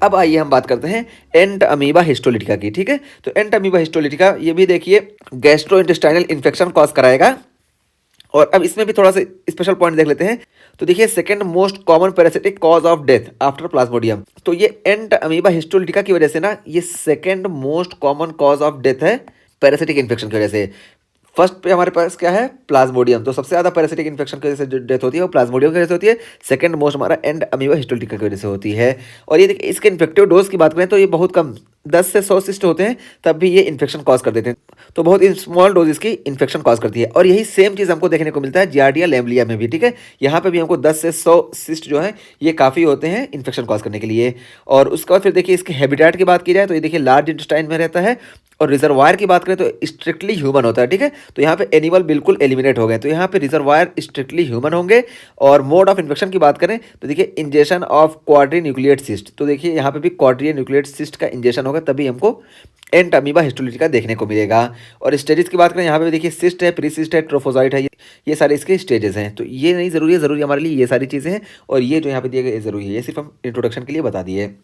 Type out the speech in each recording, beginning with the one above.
अब आइए हम बात करते हैं एंट अमीबा हिस्टोलिटिका की। ठीक है, तो एंट अमीबा हिस्टोलिटिका ये भी देखिए गैस्ट्रो इंटेस्टाइनल इन्फेक्शन कॉज कराएगा। और अब इसमें भी थोड़ा सा स्पेशल पॉइंट देख लेते हैं। तो देखिए second most common parasitic cause of death after Plasmodium. तो ये एंट अमीबा हिस्टोलिटिका की वजह से ना ये second most common cause of death है पैरासिटिक इन्फेक्शन की वजह से। फर्स्ट पे हमारे पास क्या है, प्लाज्मोडियम। तो सबसे ज़्यादा पैरासिटिक इन्फेक्शन की वजह से जो डेथ होती है वो प्लाज्मोडियम की वजह से होती है। सेकंड मोस्ट हमारा एंड अमीबा हिस्टोलिटिका की वजह से होती है। और ये देखिए इसके इन्फेक्टिव डोज की बात करें तो ये बहुत कम 10 से 100 सिस्ट होते हैं, तब भी ये इन्फेक्शन कॉज कर देते हैं। तो बहुत स्मॉल डोज इसकी इन्फेक्शन कॉज करती है। और यही सेम चीज़ हमको देखने को मिलता है जियार्डिया लैम्बलिया में भी। ठीक है, यहाँ पे भी हमको 10 से 100 सिस्ट जो है ये काफ़ी होते हैं इन्फेक्शन कॉज करने के लिए। और उसके बाद फिर देखिए इसके हैबिटेट की बात की जाए तो ये देखिए लार्ज इंटेस्टाइन में रहता है। और रिजर्वायर की बात करें तो स्ट्रिक्टली ह्यूमन होता है। ठीक है, तो यहाँ पे एनिमल बिल्कुल एलिमिनेट हो गए, तो यहाँ पे रिजर्वायर स्ट्रिक्टली ह्यूमन होंगे। और मोड ऑफ इन्फेक्शन की बात करें तो देखिए injection of quadri nucleate cyst. तो देखिए यहाँ पे भी क्वाड्री न्यूक्लिएट सिस्ट का इंजेक्शन होगा तभी हमको एंट अमीबा हिस्टोलिटिका देखने को मिलेगा। और स्टेजेस की बात करें यहाँ पे भी देखिए सिस्ट है, प्रीसिस्ट है, ट्रोफोजाइट है, ये सारे इसके स्टेजेस हैं। तो ये नहीं जरूरी है, जरूरी हमारे लिए ये सारी चीज़ें हैं। और ये जो यहाँ पे दिए गए जरूरी है, ये सिर्फ हम इंट्रोडक्शन के लिए बता दिए।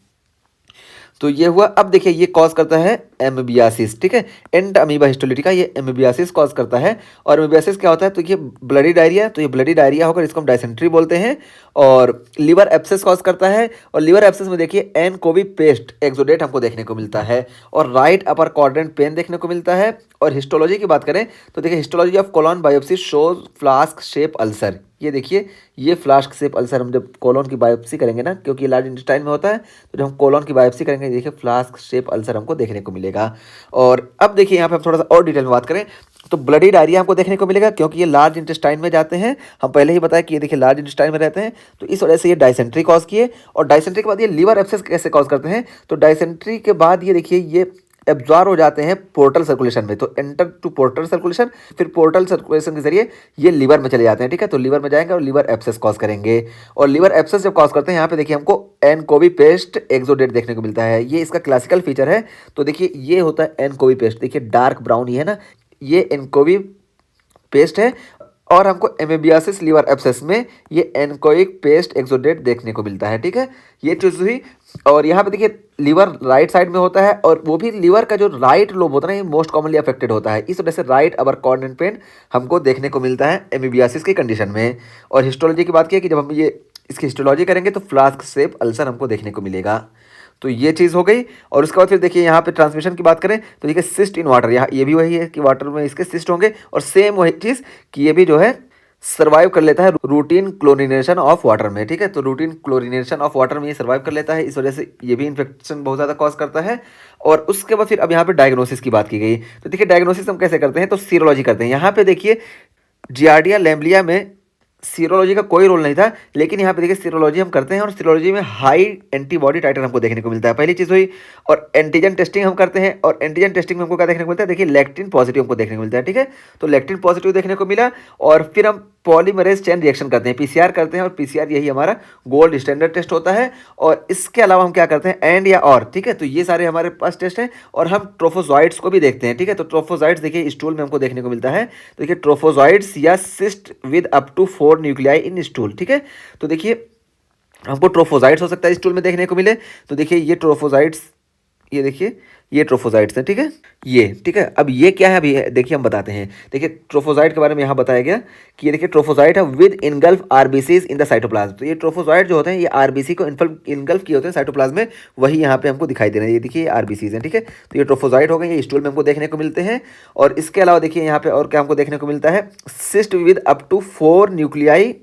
तो ये हुआ। अब देखिए ये कॉज करता है एमीबियासिस। ठीक है, एंट अमीबा हिस्टोलिटिका ये एमीबियासिस कॉज करता है। और एमीबियासिस क्या होता है, तो ये ब्लडी डायरिया, तो ये ब्लडी डायरिया होकर इसको हम डायसेंट्री बोलते हैं। और लिवर एब्सेस कॉज करता है। और लिवर एब्सेस में देखिए एनकोवी पेस्ट एक्सोडेट हमको देखने को मिलता है। और राइट अपर क्वाड्रेंट पेन देखने को मिलता है। और हिस्टोलॉजी की बात करें तो देखिए histology of colon biopsy shows flask shape ulcer. ये देखिए ये फ्लास्क शेप अल्सर हम जब कोलोन की बायोप्सी करेंगे ना, क्योंकि लार्ज इंटेस्टाइन में होता है, तो जब हम कोलोन की बायोप्सी करेंगे देखिए फ्लास्क शेप अल्सर हमको देखने को मिलेगा। और अब देखिए यहाँ पे हम थोड़ा सा और डिटेल में बात करें तो ब्लडी डायरिया हमको देखने को मिलेगा, क्योंकि ये लार्ज इंटेस्टाइन में जाते हैं। हम पहले ही बताया कि ये देखिए लार्ज इंटेस्टाइन में रहते हैं, तो इस वजह से ये डायसेंट्री कॉज किए। और डायसेंट्री के बाद ये लिवर एब्सेस कैसे कॉज करते हैं, तो डायसेंट्री के बाद ये देखिए ये एब्जॉर्ब हो जाते हैं पोर्टल सर्कुलेशन में। तो एंटर टू पोर्टल सर्कुलेशन, फिर पोर्टल सर्कुलेशन के जरिए ये लिवर में चले जाते हैं। ठीक है, तो लिवर में जाएंगे और लिवर एब्सेस कॉज करेंगे। और लिवर एब्सेस जब कॉज करते हैं यहाँ पे देखिए हमको एनकोवी पेस्ट एक्सोडेट देखने को मिलता है। ये इसका क्लासिकल फीचर है। तो देखिए ये होता है एनकोवी पेस्ट, देखिए डार्क ब्राउन ये है ना, ये एनकोवी पेस्ट है। और हमको एमीबियासिस लिवर एब्सेस में ये एनकोइक पेस्ट एक्सोडेट देखने को मिलता है। ठीक है, ये चीज़ हुई। और यहाँ पे देखिए लिवर राइट साइड में होता है, और वो भी लिवर का जो राइट लोब होता है ना ये मोस्ट कॉमनली अफेक्टेड होता है। इस वजह से राइट अपर क्वाड्रेंट पेन हमको देखने को मिलता है एमीबियासिस की कंडीशन में। और हिस्टोलॉजी की बात की कि जब हम ये इसकी हिस्टोलॉजी करेंगे तो फ्लास्क शेप अल्सर हमको देखने को मिलेगा। तो ये चीज़ हो गई। और उसके बाद फिर देखिए यहाँ पे ट्रांसमिशन की बात करें तो देखिए सिस्ट इन वाटर, यहाँ ये भी वही है कि वाटर में इसके सिस्ट होंगे। और सेम वही चीज़ कि ये भी जो है सर्वाइव कर लेता है रूटीन क्लोरिनेशन ऑफ वाटर में। ठीक है, तो रूटीन क्लोरिनेशन ऑफ वाटर में ये सर्वाइव कर लेता है, इस वजह से ये भी इन्फेक्शन बहुत ज़्यादा कॉज करता है। और उसके बाद फिर अब यहाँ पे डायग्नोसिस की बात की गई। तो देखिए डायग्नोसिस हम कैसे करते हैं, तो सीरोलॉजी करते हैं। यहाँ पे देखिए जियार्डिया लैम्बलिया में सीरोलॉजी का कोई रोल नहीं था, लेकिन यहाँ पे देखिए सीरोलॉजी हम करते हैं। और सीरोलॉजी में हाई एंटीबॉडी टाइटर हमको देखने को मिलता है, पहली चीज़ हुई। और एंटीजन टेस्टिंग हम करते हैं, और एंटीजन टेस्टिंग में हमको क्या देखने को मिलता है, देखिए लैक्टिन पॉजिटिव हमको देखने को मिलता है। ठीक है, तो लैक्टिन पॉजिटिव देखने को मिला। और फिर हम पॉलीमरेज चेन रिएक्शन करते हैं, पीसीआर करते हैं। और पीसीआर यही हमारा गोल्ड स्टैंडर्ड टेस्ट होता है। और इसके अलावा हम क्या करते हैं, एंड या और। ठीक है, तो ये सारे हमारे पास टेस्ट हैं। और हम ट्रोफोजॉइड्स को भी देखते हैं। ठीक है, तो ट्रोफोजॉइड्स देखिए स्टूल में हमको देखने को मिलता है। तो देखिए ट्रोफोजॉइड्स या cyst with up to 4 nuclei in stool. ठीक है, तो देखिए हमको ट्रोफोजाइट्स हो सकता है स्टूल में देखने को मिले। तो देखिए ये ट्रोफोजाइट्स, ये देखिए ये ट्रोफोजाइट्स हैं। ठीक है, ये ठीक है। अब ये क्या है, अभी देखिए हम बताते हैं। देखिए ट्रोफोजाइट के बारे में यहाँ बताया गया कि ये देखिए ट्रोफोजाइट है with engulf RBCs in the cytoplasm. तो ये ट्रोफोजाइट जो होते हैं ये आरबीसी को इनगल्फ किए होते हैं साइटोप्लाज्म में, वही यहाँ पे हमको दिखाई दे रहे हैं। ये देखिए आरबीसीज हैं। ठीक है, तो ये ट्रोफोजाइट हो गए, ये स्टूल में हमको देखने को मिलते हैं। और इसके अलावा देखिए यहाँ पे और क्या हमको देखने को मिलता है, cyst with up to 4 nuclei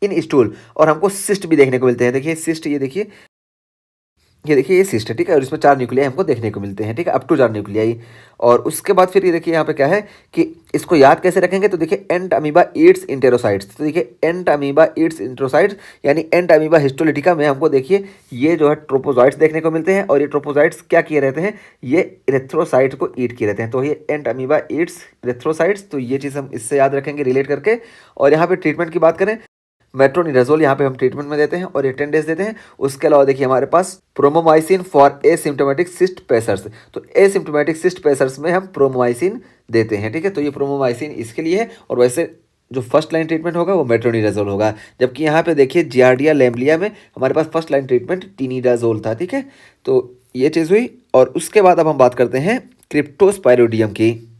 in stool. और हमको सिस्ट भी देखने को मिलते हैं। देखिए सिस्ट, ये देखिए ये सिस्ट है। ठीक है, और इसमें 4 न्यूक्लियाई हमको देखने को मिलते हैं। ठीक है, अप टू 4 न्यूक्लियाई। और उसके बाद फिर ये देखिए यहाँ पे क्या है कि इसको याद कैसे रखेंगे, तो देखिए एंट अमीबा ईट्स इंटेरोसाइट्स। तो देखिए एंट अमीबा ईट्स इंटेरोसाइट्स यानी एंट अमीबा हिस्टोलिटिका में हमको देखिए ये जो है ट्रोपोजॉइट्स देखने को मिलते हैं। और ये ट्रोपोजॉइट्स क्या किए रहते हैं, ये इरेथ्रोसाइट को ईट किए रहते हैं। तो ये एंट अमीबा ईट्स इरेथ्रोसाइट्स, तो ये चीज़ हम इससे याद रखेंगे रिलेट करके। और यहाँ पे ट्रीटमेंट की बात करें, मेट्रोनिडाजोल यहाँ पे हम ट्रीटमेंट में देते हैं और 10 डेज देते हैं। उसके अलावा देखिए हमारे पास प्रोमोमाइसिन फॉर एसिम्प्टोमेटिक सिस्ट पेसर्स। तो एसिम्प्टोमेटिक सिस्ट पेसर्स में हम प्रोमोमाइसिन देते हैं। ठीक है, तो ये प्रोमोमाइसिन इसके लिए है। और वैसे जो फर्स्ट लाइन ट्रीटमेंट होगा वो मेट्रोनिडाजोल होगा, जबकि यहाँ पे देखिए जियार्डिया लैम्ब्लिया में हमारे पास फर्स्ट लाइन ट्रीटमेंट टिनिडाजोल था। ठीक है, तो ये चीज़ हुई। और उसके बाद अब हम बात करते हैं क्रिप्टोस्पायरोडियम की।